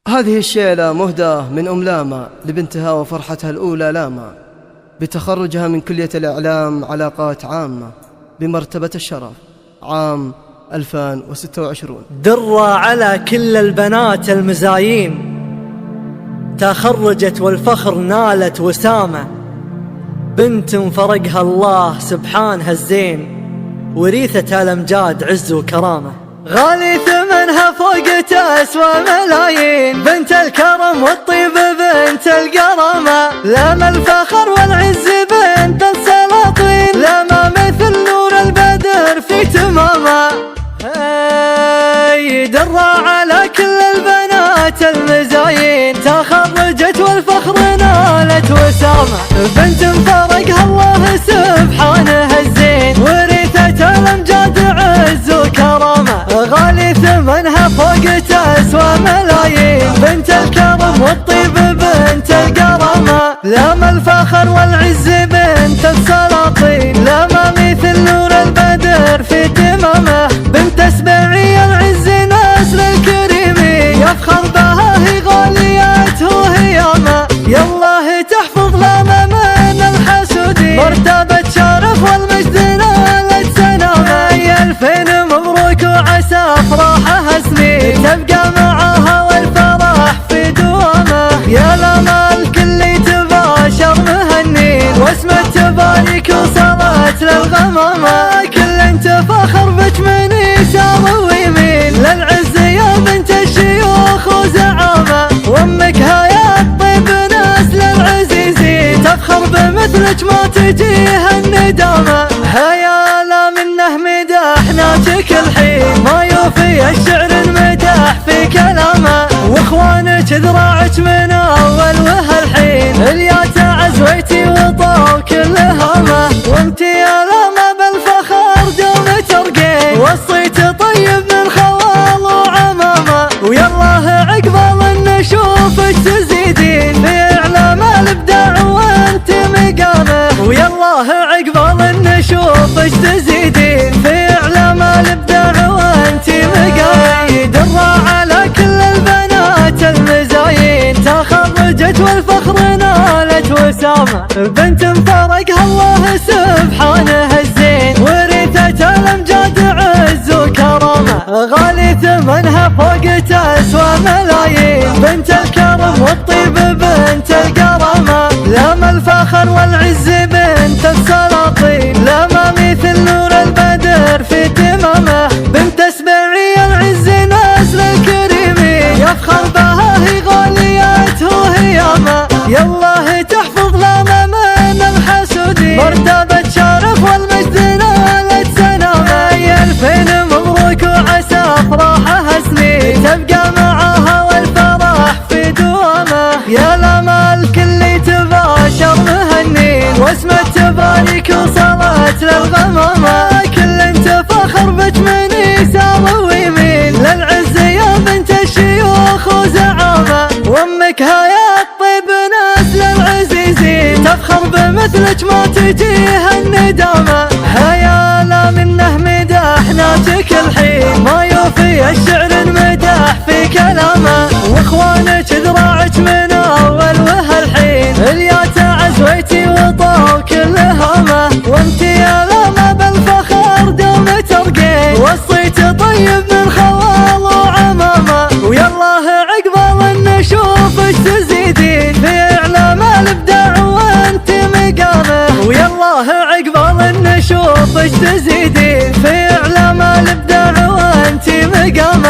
هذه الشيلة مهداة من أم لاما لبنتها وفرحتها الأولى لاما بتخرجها من كلية الإعلام علاقات عامة بمرتبة الشرف عام 2026. درة على كل البنات المزايين، تخرجت والفخر نالت وسامة، بنت فرقها الله سبحانها الزين، وريثة الأمجاد عز وكرامة، غالي ثمنها فوق تسوى ملايين، بنت الكرم والطيب بنت الكرامة، لاما الفخر والعز بنت السلاطين، لاما مثل نور البدر في تمامه. درة على كل البنات المزايين، تخرجت والفخر نالت وسامة، بنت فرقها الله سبحانه الزين، ورثة الأمجاد عز وكرامة، غالي ثمنها فوق تسوى ملايين، بنت الكرم والطيب بنت الكرامة، لاما الفخر والعز بنت السلاطين، لاما مثل نور البدر في تمامه، بنت اسماعيل العز نسل الكريمين، يفخر بها هي غاليته هيامه، يالله تحفظ لاما من الحسودين، مرتبة شرف والمجد نالت سنامه، يا الفين مبروك وعسى افراحها سنين، تبقى معاها والفرح في دوامه، يا لاما الكل تباشر مهنين، واسمه تبارك وصلت للغمامه، كل انت فخر بك من يسار ويمين، للعز يا بنت الشيوخ وزعامه، وامك هيا الطيب نسل العزيزين، تفخر بمثلك ما تجيها الندامه، هيا لا منه مدحناك كل حين، ما يوفي الشعر المدح في كلامه، واخوانك ذراعك من اول وهالحين، اليات عزويتي وطاو كل هامه، وانت يا لاما بالفخر دوم ترقين، وصيت طيب من خوال وعمامه، ويالله عقبال نشوفك تزيدين في اعلام الابداع وانت مقامه، ويالله عقبال نشوفك تزيدين في اعلام الابداع وانت مقامه. درة على كل البنات المزايين، تخرجت والفخر نالت وسامة، بنت فرقها الله سبحانه الزين، ورثة الأمجاد عز وكرامة، غالي ثمنها فوق تسوى ملايين، بنت الكرم والطيب بنت الكرامة، لاما الفخر والعز بنت السلاطين، لاما مثل نور البدر في تمامه، بنت اسماعيل العز نسل الكريمين، يفخر بها هي غاليته هيامه، يالله تحفظ لاما من الحسودين، مرتبة شرف والمجد نالت سنامه، يا الفين مبروك وعسى افراحها سنين، تبقى معاها والفرح في دوامه، يا لاما الكل تباشر مهنين، واسمه تبارك وصلت للغمامه، كل انت فخر بك من يسار ويمين، للعز يا بنت الشيوخ وزعامه، وامك هيا الطيب نسل العزيزين، تفخر بمثلك ما تجيها الندامه، هيا لا منه مدحناك كل حين، ما يوفي الشعر المدح في كلامه، واخوانك ذراعك من اول وهالحين، اليات عزويتي وطاو كل هامه، وانت يا لاما بالفخر دوم ترقين، وصيت طيب من خوال وعمامه، ويالله عقبال نشوفك تزيدين في اعلام الابداع وانت مقامه، ويالله عقبال نشوفك تزيدين في اعلام الابداع وانت مقامه.